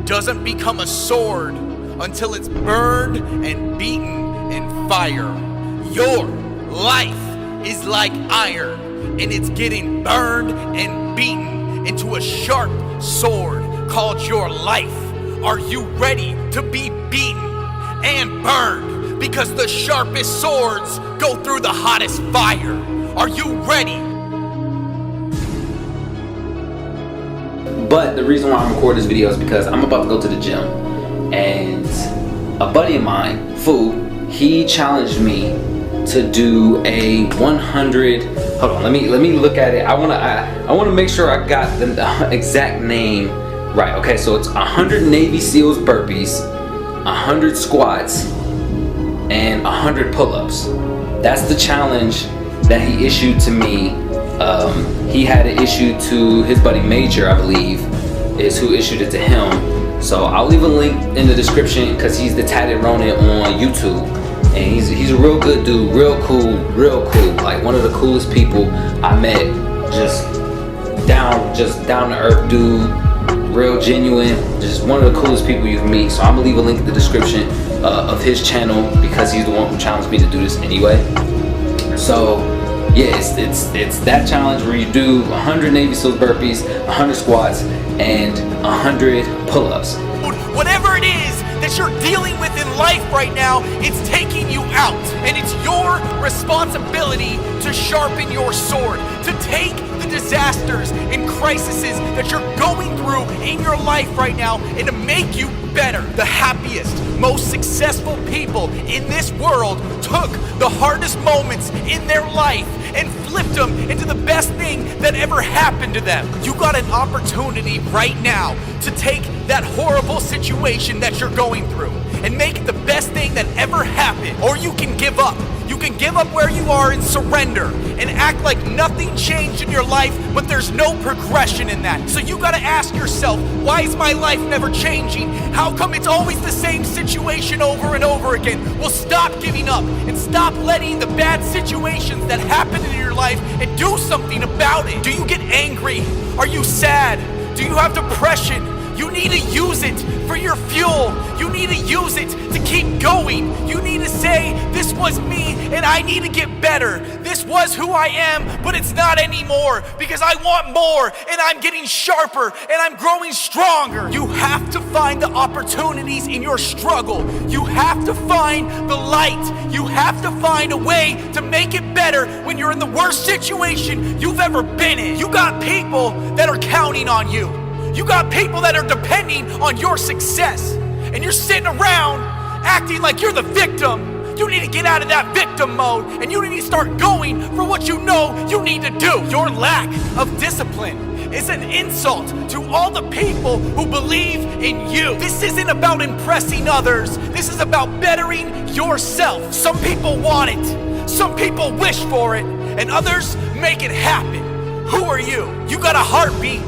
doesn't become a sword until it's burned and beaten in fire. Your life is like iron, and it's getting burned and beaten into a sharp sword called your life. Are you ready to be beaten and burned? Because the sharpest swords go through the hottest fire. Are you ready? But the reason why I'm recording this video is because I'm about to go to the gym, and a buddy of mine, Fu, he challenged me to do a 100. Hold on, let me look at it. I wanna make sure I got the exact name right. Okay, so it's 100 Navy SEALs burpees, 100 squats, and 100 pull-ups. That's the challenge that he issued to me. He had it issued to his buddy Major, I believe, is who issued it to him. So I'll leave a link in the description because he's the Tatted Ronin on YouTube, and he's a real good dude, real cool, like one of the coolest people I met. Just down to earth dude, real genuine, just one of the coolest people you can meet. So I'm gonna leave a link in the description of his channel because he's the one who challenged me to do this anyway. So yeah, it's that challenge where you do 100 Navy SEALs burpees, 100 squats, and 100 pull-ups. Whatever it is that you're dealing with in life right now, it's taking you out. And it's your responsibility to sharpen your sword, to take the disasters and crises that you're going through in your life right now and to make you better. The happiest, most successful people in this world took the hardest moments in their life and flipped them into the best thing that ever happened to them. You got an opportunity right now to take that horrible situation that you're going through and make it the best thing that ever happened. Or you can give up. You can give up where you are and surrender and act like nothing changed in your life, but there's no progression in that. So you gotta ask yourself, why is my life never changing? How come it's always the same situation over and over again? Well, stop giving up and stop letting the bad situations that happen in your life and do something about it. Do you get angry? Are you sad? Do you have depression? You need to use it for your fuel. You need to use it to keep going. You need to say, this was me and I need to get better. This was who I am, but it's not anymore because I want more and I'm getting sharper and I'm growing stronger. You have to find the opportunities in your struggle. You have to find the light. You have to find a way to make it better when you're in the worst situation you've ever been in. You got people that are counting on you. You got people that are depending on your success, and you're sitting around acting like you're the victim. You need to get out of that victim mode, and you need to start going for what you know you need to do. Your lack of discipline is an insult to all the people who believe in you. This isn't about impressing others. This is about bettering yourself. Some people want it, some people wish for it, and others make it happen. Who are you? You got a heartbeat,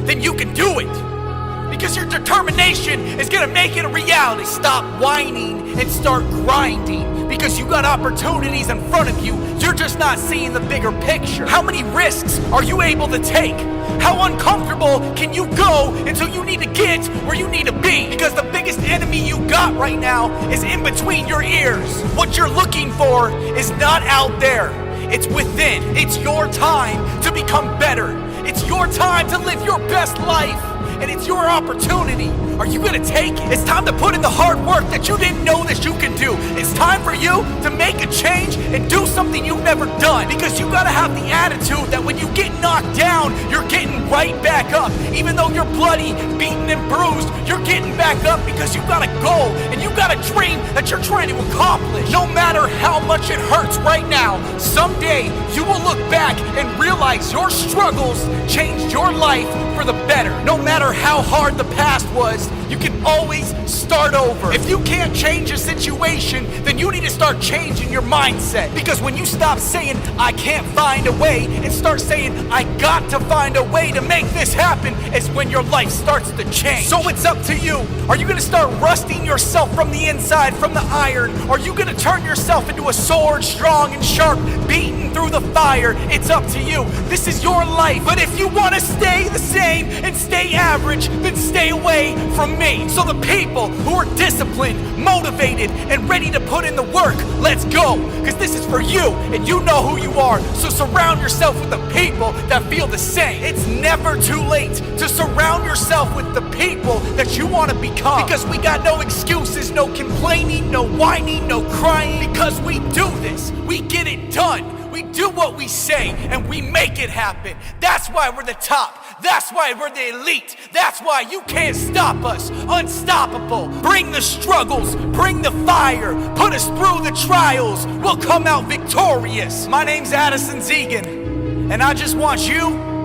then you can do it. Because your determination is gonna make it a reality. Stop whining and start grinding. Because you got opportunities in front of you, you're just not seeing the bigger picture. How many risks are you able to take? How uncomfortable can you go until you need to get where you need to be? Because the biggest enemy you got right now is in between your ears. What you're looking for is not out there. It's within. It's your time to become better. It's your time to live your best life, and it's your opportunity. Are you gonna take it? It's time to put in the hard work that you didn't know that you can do. It's time for you to make a change and do something you've never done, because you gotta have the attitude that when you get knocked down, you're getting right back up. Even though you're bloody, beaten, and bruised, you're getting back up because you got a goal and you got a dream that you're trying to accomplish. No matter how much it hurts right now, someday you will look back and realize your struggles changed your life for the better. No matter how hard the past was, you can always start over. If you can't change a situation, then you need to start changing your mindset. Because when you stop saying, I can't find a way, and start saying, I got to find a way to make this happen, is when your life starts to change. So it's up to you. Are you gonna start rusting yourself from the inside, from the iron? Or are you gonna turn yourself into a sword, strong and sharp, beaten burning through the fire, it's up to you. This is your life. But if you want to stay the same and stay average, then stay away from me. So the people who are disciplined, motivated, and ready to put in the work, let's go. Because this is for you, and you know who you are. So surround yourself with the people that feel the same. It's never too late to surround yourself with the people that you want to become. Because we got no excuses, no complaining, no whining, no crying. Because we do this, we get it done. We do what we say, and we make it happen. That's why we're the top. That's why we're the elite. That's why you can't stop us. Unstoppable. Bring the struggles. Bring the fire. Put us through the trials. We'll come out victorious. My name's Addison Zegan, and I just want you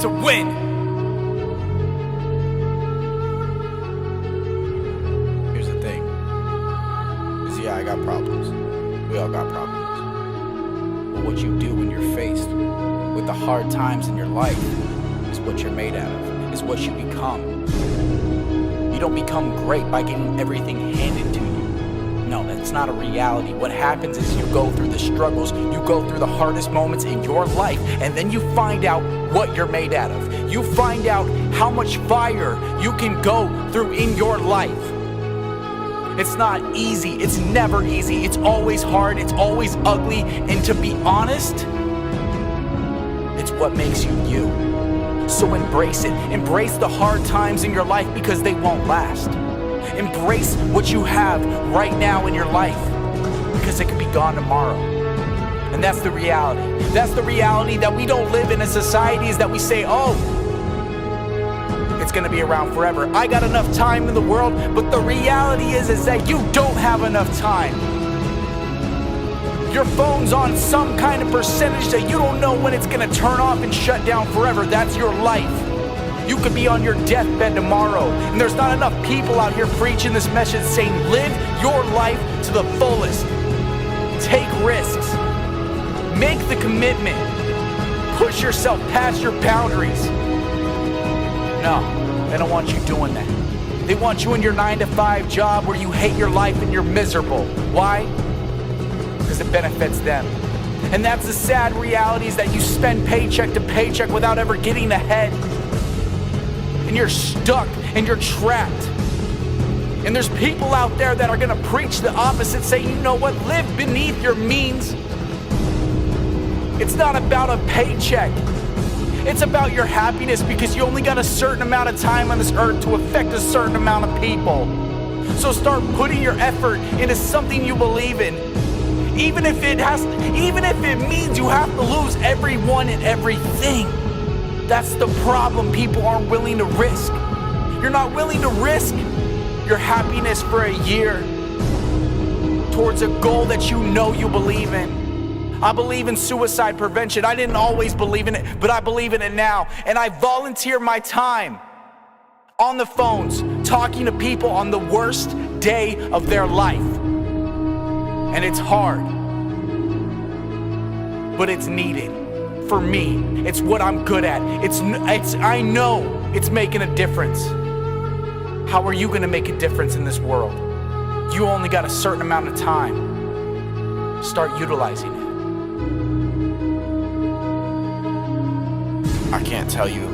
to win. Here's the thing. Is I got problems. We all got problems. But what you do when you're faced with the hard times in your life is what you're made out of, is what you become. You don't become great by getting everything handed to you. No, that's not a reality. What happens is you go through the struggles, you go through the hardest moments in your life, and then you find out what you're made out of. You find out how much fire you can go through in your life. It's not easy. It's never easy. It's always hard. It's always ugly. And to be honest, it's what makes you you. So embrace it. Embrace the hard times in your life because they won't last. Embrace what you have right now in your life because it could be gone tomorrow. And that's the reality. That's the reality that we don't live in a society is that we say, oh, it's gonna be around forever. I got enough time in the world, but the reality is that you don't have enough time. Your phone's on some kind of percentage that you don't know when it's gonna turn off and shut down forever. That's your life. You could be on your deathbed tomorrow, and there's not enough people out here preaching this message saying, live your life to the fullest. Take risks. Make the commitment. Push yourself past your boundaries. No, they don't want you doing that. They want you in your 9-to-5 job where you hate your life and you're miserable. Why? Because it benefits them. And that's the sad reality is that you spend paycheck to paycheck without ever getting ahead. And you're stuck and you're trapped. And there's people out there that are gonna preach the opposite, say, you know what, live beneath your means. It's not about a paycheck. It's about your happiness because you only got a certain amount of time on this earth to affect a certain amount of people. So start putting your effort into something you believe in. Even if it means you have to lose everyone and everything. That's the problem. People aren't willing to risk. You're not willing to risk your happiness for a year towards a goal that you know you believe in. I believe in suicide prevention. I didn't always believe in it, but I believe in it now. And I volunteer my time on the phones, talking to people on the worst day of their life. And it's hard, but it's needed. For me, it's what I'm good at. I know it's making a difference. How are you gonna make a difference in this world? You only got a certain amount of time. Start utilizing it. I can't tell you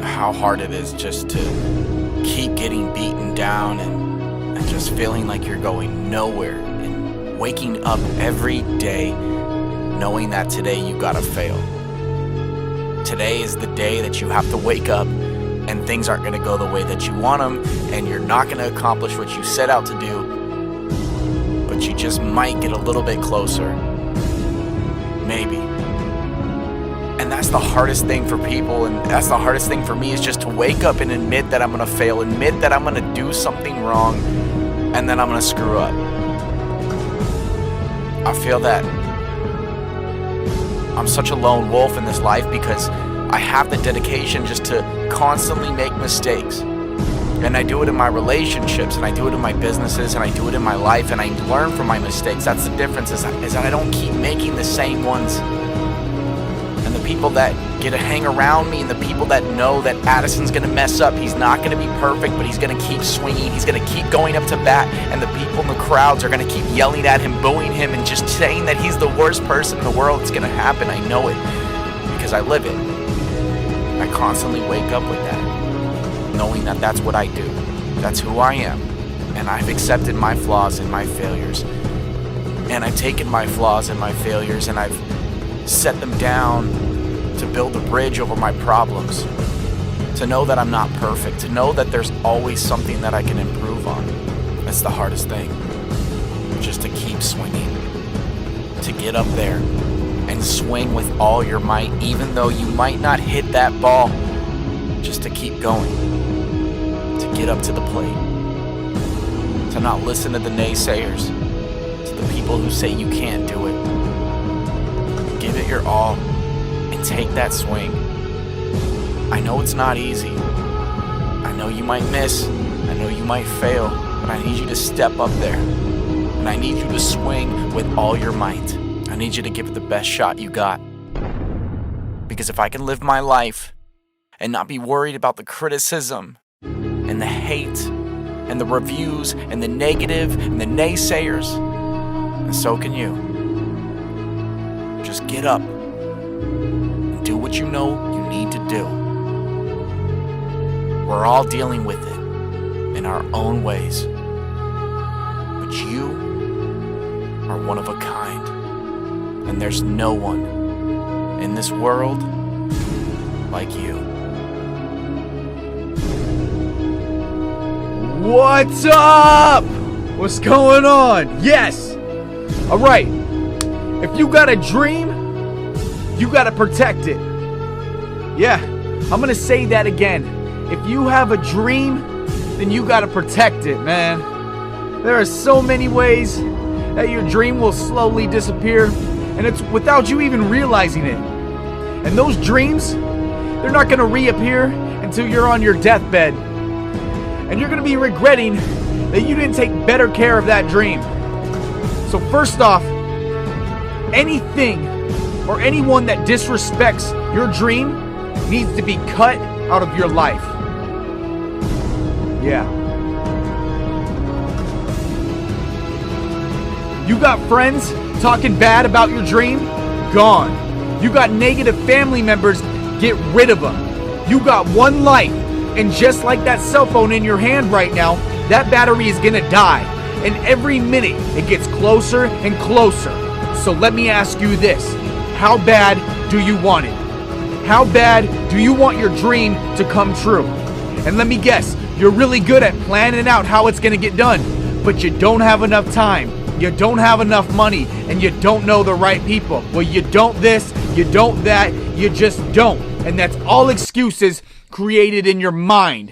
how hard it is just to keep getting beaten down and just feeling like you're going nowhere and waking up every day knowing that today you gotta fail. Today is the day that you have to wake up and things aren't gonna go the way that you want them and you're not gonna accomplish what you set out to do, but you just might get a little bit closer. Maybe. And that's the hardest thing for people, and that's the hardest thing for me is just to wake up and admit that I'm gonna fail, admit that I'm gonna do something wrong, and then I'm gonna screw up. I feel that I'm such a lone wolf in this life because I have the dedication just to constantly make mistakes. And I do it in my relationships, and I do it in my businesses, and I do it in my life, and I learn from my mistakes. That's the difference, is that I don't keep making the same ones. And the people that get to hang around me and the people that know that Addison's going to mess up. He's not going to be perfect, but he's going to keep swinging. He's going to keep going up to bat, and the people in the crowds are going to keep yelling at him, booing him, and just saying that he's the worst person in the world. It's going to happen. I know it because I live it. I constantly wake up with that, knowing that that's what I do. That's who I am. And I've accepted my flaws and my failures. And I've taken my flaws and my failures and I've set them down to build a bridge over my problems. To know that I'm not perfect. To know that there's always something that I can improve on. That's the hardest thing. Just to keep swinging. To get up there and swing with all your might, even though you might not hit that ball. Just to keep going. To get up to the plate. To not listen to the naysayers, to the people who say you can't do it. Give it your all and take that swing. I know it's not easy. I know you might miss. I know you might fail, but I need you to step up there. And I need you to swing with all your might. I need you to give it the best shot you got. Because if I can live my life and not be worried about the criticism and the hate and the reviews, and the negative, and the naysayers, and so can you. Just get up and do what you know you need to do. We're all dealing with it in our own ways. But you are one of a kind. And there's no one in this world like you. What's up? What's going on? Yes. All right. If you got a dream, you got to protect it. Yeah, I'm going to say that again. If you have a dream, then you got to protect it, man. There are so many ways that your dream will slowly disappear, and it's without you even realizing it. And those dreams, they're not going to reappear until you're on your deathbed. And you're going to be regretting that you didn't take better care of that dream. So first off, anything or anyone that disrespects your dream needs to be cut out of your life. Yeah. You got friends talking bad about your dream? Gone. You got negative family members? Get rid of them. You got one life. And just like that cell phone in your hand right now, that battery is gonna die. And every minute, it gets closer and closer. So let me ask you this. How bad do you want it? How bad do you want your dream to come true? And let me guess, you're really good at planning out how it's gonna get done, but you don't have enough time, you don't have enough money, and you don't know the right people. Well, you don't this, you don't that, you just don't. And that's all excuses created in your mind.